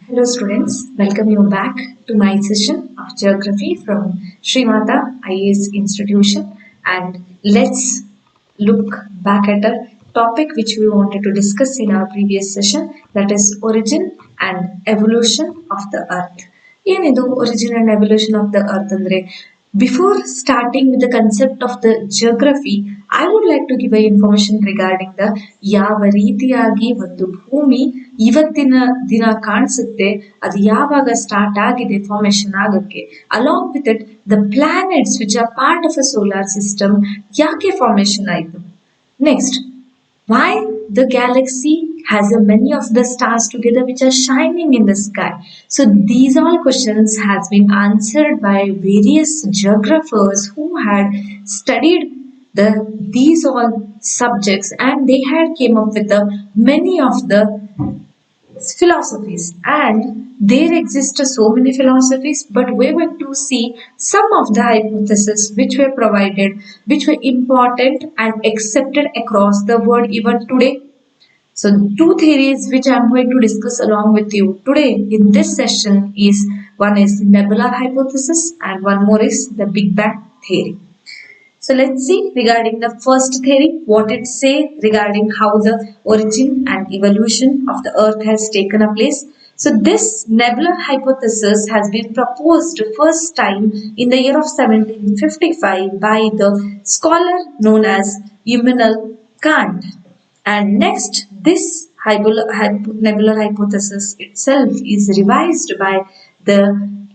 Hello students, welcome you back to my session of geography from Srimata IAS institution, and let's look back at a topic which we wanted to discuss in our previous session, that is origin and evolution of the earth. ಏನಿದು origin and evolution of the earth ಅಂದ್ರೆ before starting with the concept of the geography, I would like to give a information regarding the ಯಾವ ರೀತಿಯಾಗಿ ಒಂದು ಭೂಮಿ ಇವತ್ತಿನ ದಿನ ಕಾಣಿಸುತ್ತೆ, ಅದು ಯಾವಾಗ ಸ್ಟಾರ್ಟ್ ಆಗಿದೆ ಫಾರ್ಮೇಶನ್ ಆಗಕ್ಕೆ, along with it the planets which are part of a solar system ಯಾಕೆ ಫಾರ್ಮೇಶನ್ ಆಯಿತು. Next, why the galaxy has a many of the stars together which are shining in the sky. So these all questions has been answered by various geographers who had studied these all subjects, and they had came up with the many of the philosophies, and there exist so many philosophies, but we're going to see some of the hypotheses which were provided, which were important and accepted across the world even today. So two theories which I'm going to discuss along with you today in this session is, one is nebular hypothesis and one more is the Big Bang theory. So let's see regarding the first theory, what it say regarding how the origin and evolution of the earth has taken a place. So this nebular hypothesis has been proposed first time in the year of 1755 by the scholar known as Immanuel Kant. And next, this nebular hypothesis itself is revised by the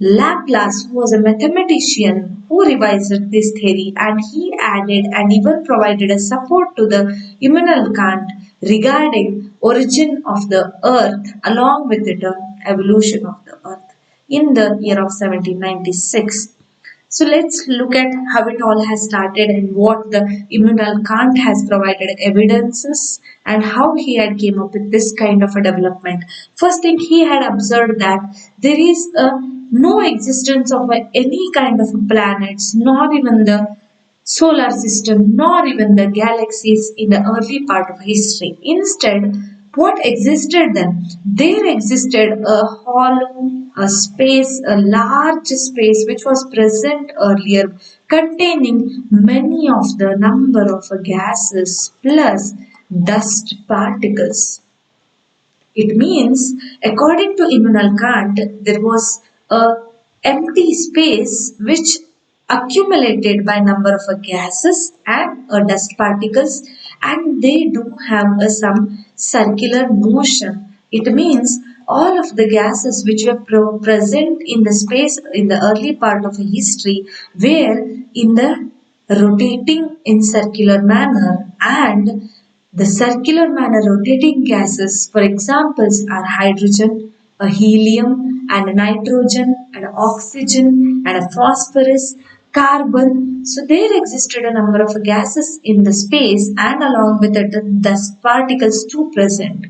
Laplace, who was a mathematician who revised this theory, and he added and even provided a support to the Immanuel Kant regarding origin of the earth along with the evolution of the earth in the year of 1796. So let's look at how it all has started and what the Immanuel Kant has provided evidences and how he had came up with this kind of a development. First thing, he had observed that there is no existence of any kind of planets, not even the solar system, nor even the galaxies in the early part of history. Instead, what existed then? There existed a hollow, a space, a large space which was present earlier, containing many of the number of gases plus dust particles. It means, according to Immanuel Kant, there was a empty space which accumulated by number of gases and dust particles, and they do have some circular motion. It means all of the gases which were present in the space in the early part of history were in the rotating in circular manner, and the circular manner rotating gases, for examples, are hydrogen, a helium, and a nitrogen, and oxygen, and a phosphorus, carbon. So there existed a number of gases in the space, and along with it, the dust particles too present.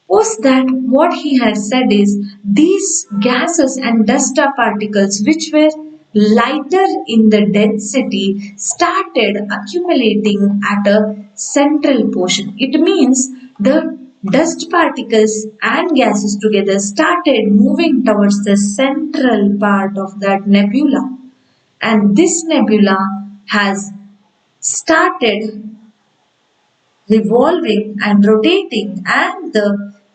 Was that what he had said is, these gases and dust particles which were lighter in the density started accumulating at a central portion. It means the dust particles and gases together started moving towards the central part of that nebula, and this nebula has started revolving and rotating, and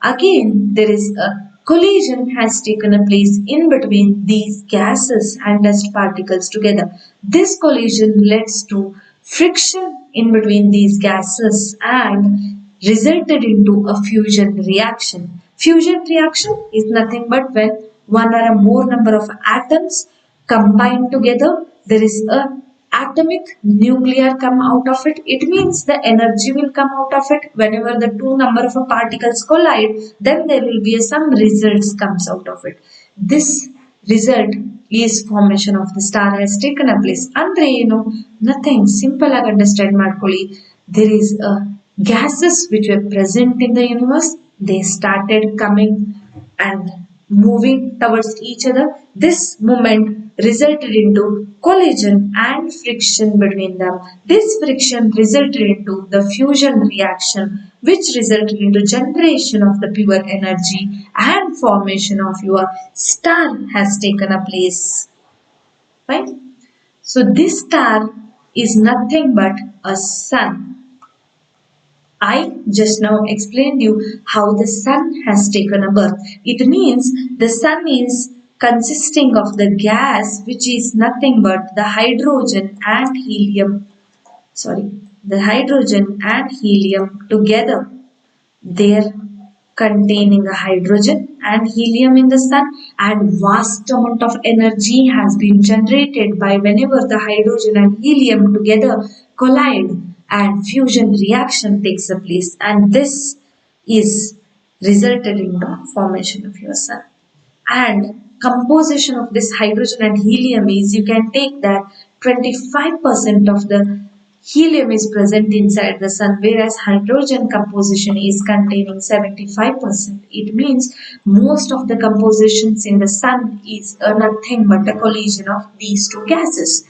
again there is a collision has taken a place in between these gases and dust particles together. This collision leads to friction in between these gases and resulted into a fusion reaction. Fusion reaction is nothing but when one or more number of atoms combine together, there is a atomic nuclear come out of it. It means the energy will come out of it. Whenever the two number of particles collide, then there will be some results comes out of it. This result is formation of the star has taken a place. Andre nothing, simple ಆಗಿ understand ಮಾಡ್ಕೊಳ್ಳಿ. There is a gases which were present in the universe, they started coming and moving towards each other. This movement resulted into collision and friction between them. This friction resulted into the fusion reaction, which resulted into generation of the pure energy and formation of your star has taken a place. Right? So this star is nothing but a sun. I just now explained you how the sun has taken a birth. It means the sun is consisting of the gas which is nothing but the hydrogen and helium. The hydrogen and helium together. They're containing a hydrogen and helium in the sun, and vast amount of energy has been generated by whenever the hydrogen and helium together collide and fusion reaction takes place, and this is resulted in the formation of your sun. And composition of this hydrogen and helium is, you can take that 25% of the helium is present inside the sun, whereas hydrogen composition is containing 75%. It means most of the compositions in the sun is nothing but a collision of these two gases.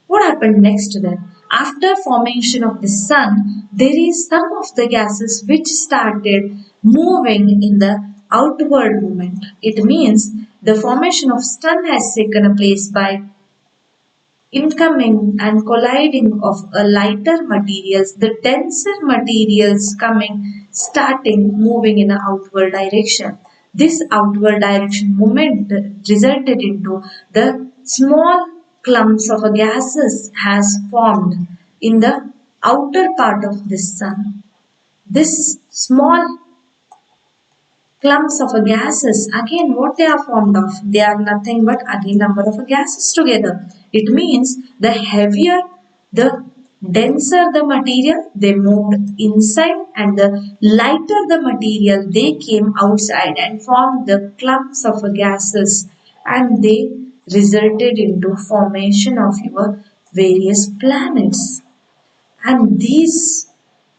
What happened next then? After formation of the sun, there is some of the gases which started moving in the outward movement. It means the formation of sun has taken place by incoming and colliding of a lighter materials, the denser materials coming, starting moving in an outward direction. This outward direction movement resulted into the small clumps of gases has formed in the outer part of the sun. This small clumps of gases, again what they are formed of, they are nothing but again number of gases together. It means the heavier, the denser the material, they moved inside, and the lighter the material, they came outside and formed the clumps of gases, and they resulted into formation of your various planets. And these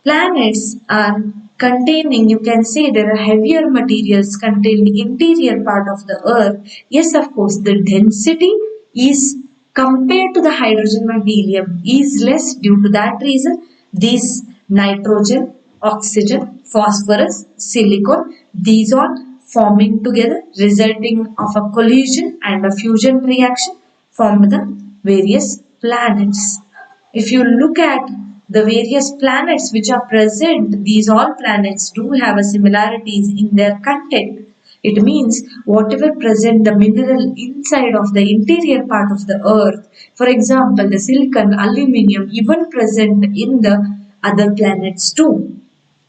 planets are containing, you can say there are heavier materials contained in the interior part of the earth. Yes, of course, the density is compared to the hydrogen and helium is less. Due to that reason, these nitrogen, oxygen, phosphorus, silicon, these all forming together, resulting of a collision and a fusion reaction, form the various planets. If you look at the various planets which are present, these all planets do have a similarities in their content. It means whatever present the mineral inside of the interior part of the earth, for example, the silicon, aluminium, even present in the other planets too.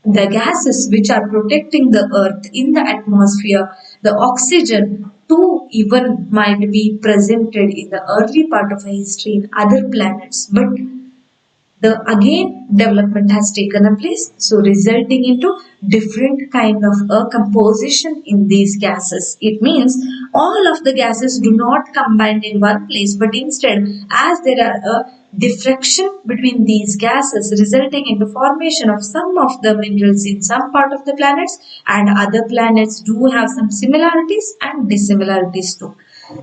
The gases which are protecting the earth in the atmosphere, the oxygen too even might be presented in the early part of history in other planets. But the again development has taken a place, so resulting into different kind of a composition in these gases. It means all of the gases do not combine in one place, but instead, as there are a diffraction between these gases, resulting in the formation of some of the minerals in some part of the planets, and other planets do have some similarities and dissimilarities too.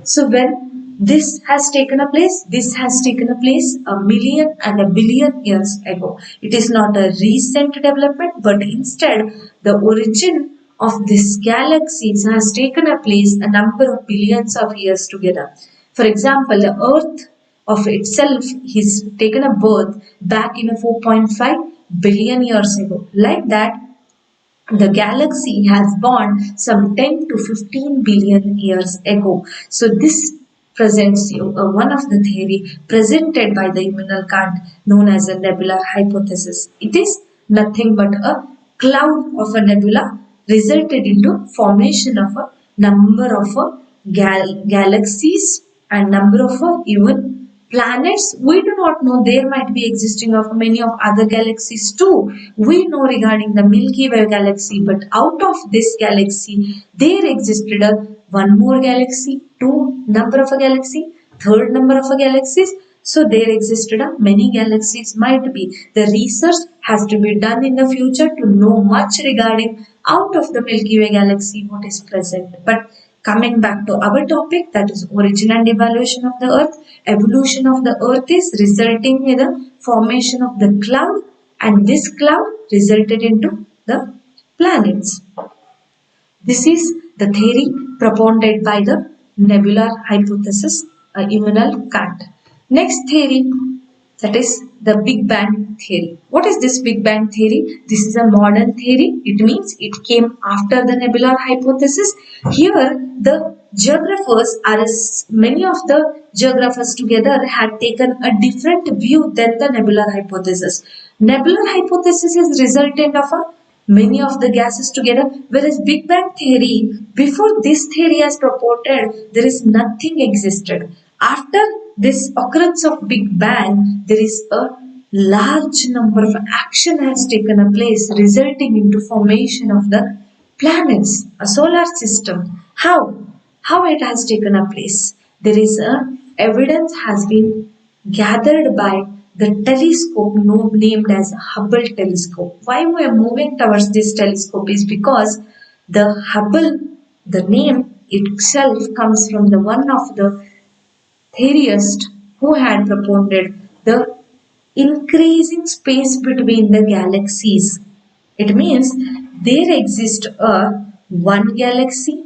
So when this has taken a place a million and a billion years ago. It is not a recent development, but instead the origin of this galaxies has taken a place a number of billions of years together. For example, the Earth of itself has taken a birth back in a 4.5 billion years ago. Like that, the galaxy has born some 10 to 15 billion years ago. So this presents you one of the theory presented by the Immanuel Kant known as a nebular hypothesis. It is nothing but a cloud of a nebula resulted into formation of a number of galaxies and number of even planets. We do not know, there might be existing of many of other galaxies too. We know regarding the Milky Way galaxy, but out of this galaxy there existed a one more galaxy, two number of a galaxy, third number of a galaxies. So there existed a many galaxies might be. The research has to be done in the future to know much regarding out of the Milky Way galaxy what is present. But Coming back to our topic, that is origin and evolution of the earth. Evolution of the earth is resulting in the formation of the cloud, and this cloud resulted into the planets. This is the theory propounded by the nebular hypothesis, Immanuel Kant. Next theory, that is the Big Bang theory. What is this Big Bang theory? This is a modern theory. It means it came after the nebular hypothesis. Here, the geographers, many of the geographers together, had taken a different view than the nebular hypothesis. Nebular hypothesis is resultant of a many of the gases together, whereas Big Bang theory, before this theory has purported, there is nothing existed. After this occurrence of Big Bang, there is a large number of action has taken a place, resulting into formation of the planets, a solar system. How it has taken a place? There is a evidence has been gathered by the telescope named as Hubble telescope. Why we are moving towards this telescope is because the Hubble, the name itself comes from the one of the theorists who had propounded the increasing space between the galaxies. It means there exists a one galaxy,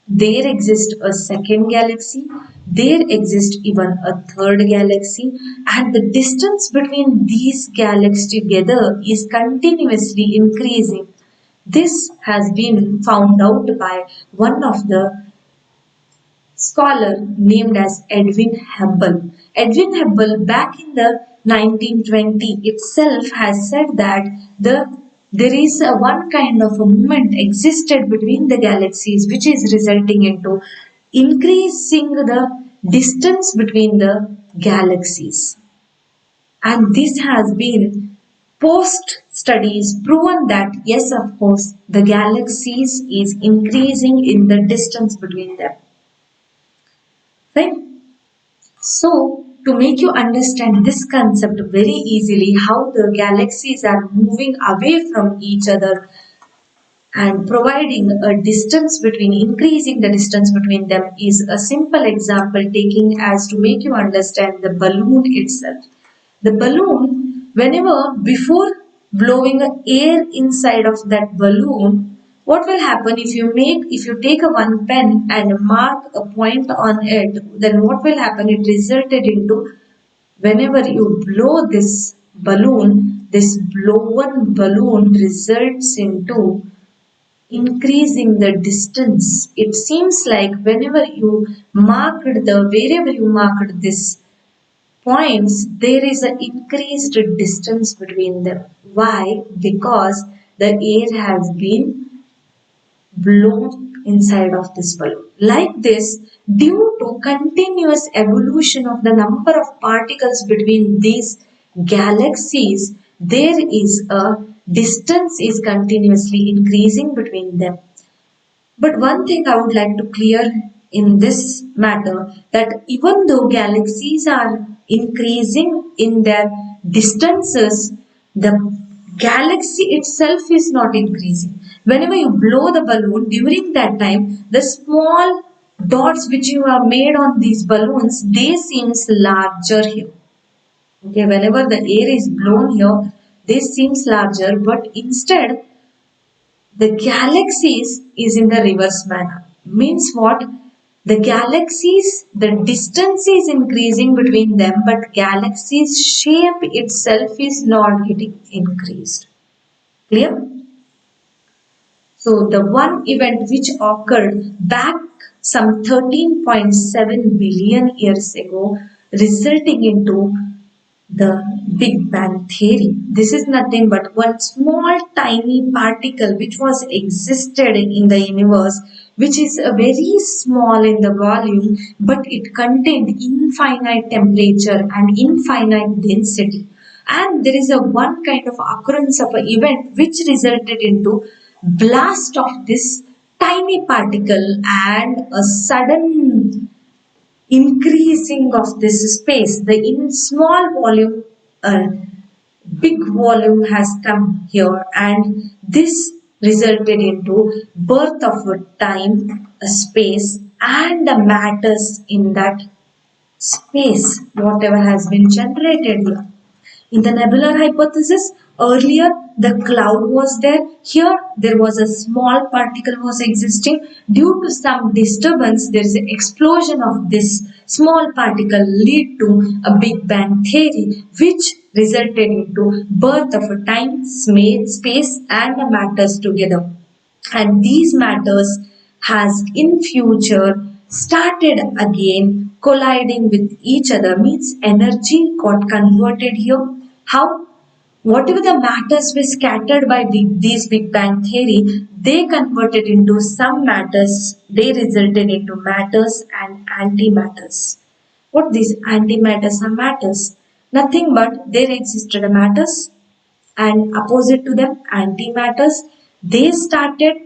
there exists a second galaxy, there exists even a third galaxy, and the distance between these galaxies together is continuously increasing. This has been found out by one of the scholar named as Edwin Hubble. Edwin Hubble back in the 1920 itself has said that there is a one kind of a movement existed between the galaxies which is resulting into increasing the distance between the galaxies. And this has been post studies proven that yes, of course, the galaxies is increasing in the distance between them. Right? So, to make you understand this concept very easily, how the galaxies are moving away from each other and providing a distance between, increasing the distance between them is a simple example taking as to make you understand the balloon itself. The balloon, whenever before blowing air inside of that balloon, what will happen if you take a one pen and mark a point on it, then what will happen? It resulted into whenever you blow this balloon, this blown balloon results into increasing the distance. It seems like wherever you marked this points, there is an increased distance between them. Why? Because the air has been blown inside of this balloon. Like this, due to continuous evolution of the number of particles between these galaxies, there is a distance is continuously increasing between them. But one thing I would like to clear in this matter, that even though galaxies are increasing in their distances, the galaxy itself is not increasing. Whenever you blow the balloon, during that time, the small dots which you have made on these balloons, they seems larger here. Okay, whenever the air is blown here, this seems larger, but instead the galaxies is in the reverse manner. Means what? The galaxies, the distance is increasing between them, but galaxies shape itself is not getting increased. Clear? So the one event which occurred back some 13.7 billion years ago, resulting into the Big Bang theory. This is nothing but one small tiny particle which was existed in the universe, which is a very small in the volume, but it contained infinite temperature and infinite density. And there is a one kind of occurrence of an event which resulted into blast of this tiny particle and a sudden increasing of this space. The in small volume, big volume has come here, and this resulted into birth of a time, a space, and the matters in that space, whatever has been generated here. In the nebular hypothesis, earlier the cloud was there. Here there was a small particle was existing. Due to some disturbance, there is an explosion of this small particle lead to a Big Bang theory, which resulted into birth of a time, space, and the matters together. And these matters has in future started again colliding with each other, means energy got converted here. How? Whatever the matters were scattered by these Big Bang theory, they converted into some matters, they resulted into matters and antimatters. What these antimatters and matters? Nothing but there existed a matters and opposite to them antimatters, they started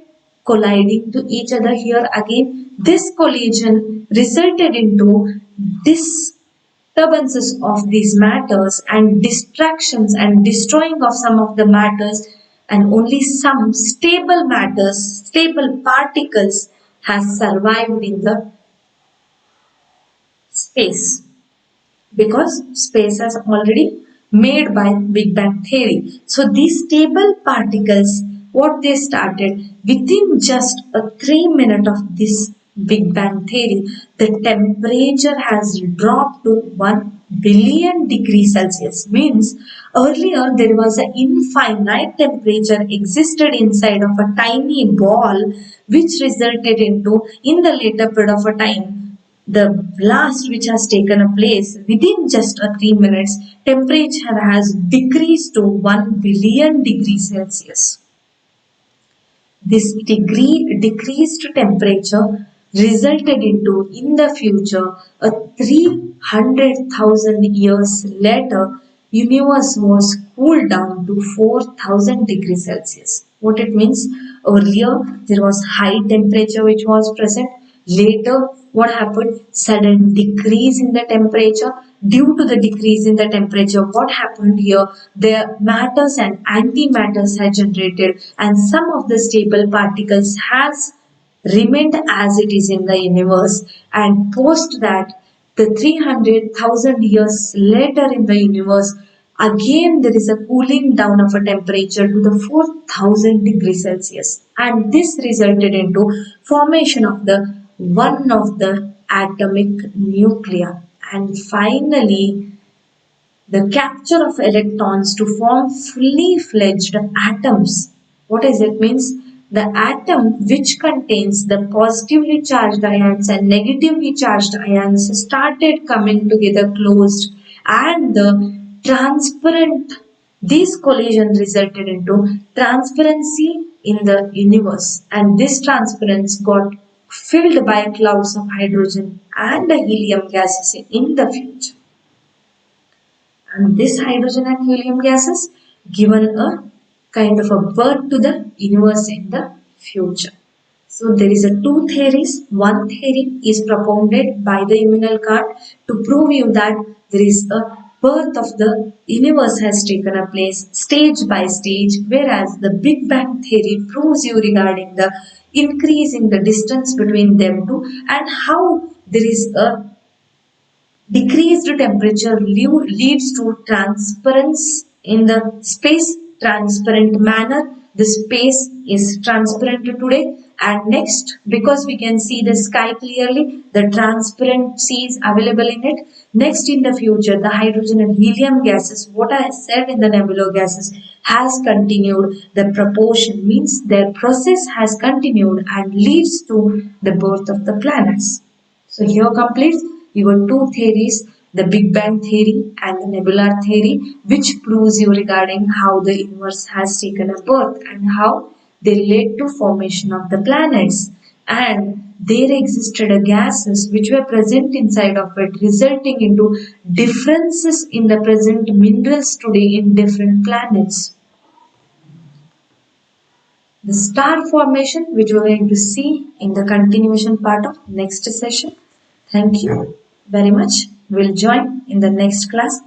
colliding to each other. Here again this collision resulted into disturbances of these matters and distractions and destroying of some of the matters, and only some stable matters, stable particles has survived in the space, because space has already made by Big Bang theory. So these stable particles, what they started within just a 3 minute of this Big Bang theory, the temperature has dropped to 1 billion degrees Celsius. Means earlier there was an infinite temperature existed inside of a tiny ball, which resulted into in the later period of a time the blast which has taken a place within just a 3 minutes, temperature has decreased to 1 billion degrees Celsius. This decreased temperature resulted into in the future a 300,000 years later universe was cooled down to 4,000 degrees Celsius. What it means? Earlier there was high temperature which was present. Later what happened? Sudden decrease in the temperature. Due to the decrease in the temperature, what happened here? The matters and antimatters are generated, and some of the stable particles has remained as it is in the universe, and post that the 300,000 years later in the universe, again there is a cooling down of a temperature to the 4,000 degrees Celsius, and this resulted into formation of the one of the atomic nuclei, and finally the capture of electrons to form fully fledged atoms. What does it means? The atom which contains the positively charged ions and negatively charged ions started coming together closed, and the transparent, this collision resulted into transparency in the universe, and this transparency got filled by clouds of hydrogen and helium gases in the future, and this hydrogen and helium gases given a kind of a birth to the universe in the future. So there is a two theories. One theory is propounded by the Immanuel Kant to prove you that there is a birth of the universe has taken a place stage by stage, whereas the Big Bang theory proves you regarding the increase in the distance between them two, and how there is a decreased temperature leads to transparency in the space, transparent manner. The space is transparent today, and next, because we can see the sky clearly, the transparency is available in it. Next, in the future, the hydrogen and helium gases, what I said in the nebulous gases, has continued. The proportion means their process has continued and leads to the birth of the planets. So here completes your two theories, the Big Bang theory and the nebular theory, which proves you regarding how the universe has taken a birth and how they led to formation of the planets. And there existed a gases which were present inside of it, resulting into differences in the present minerals today in different planets. The star formation, which we are going to see in the continuation part of next session. Thank you very much. We'll join in the next class.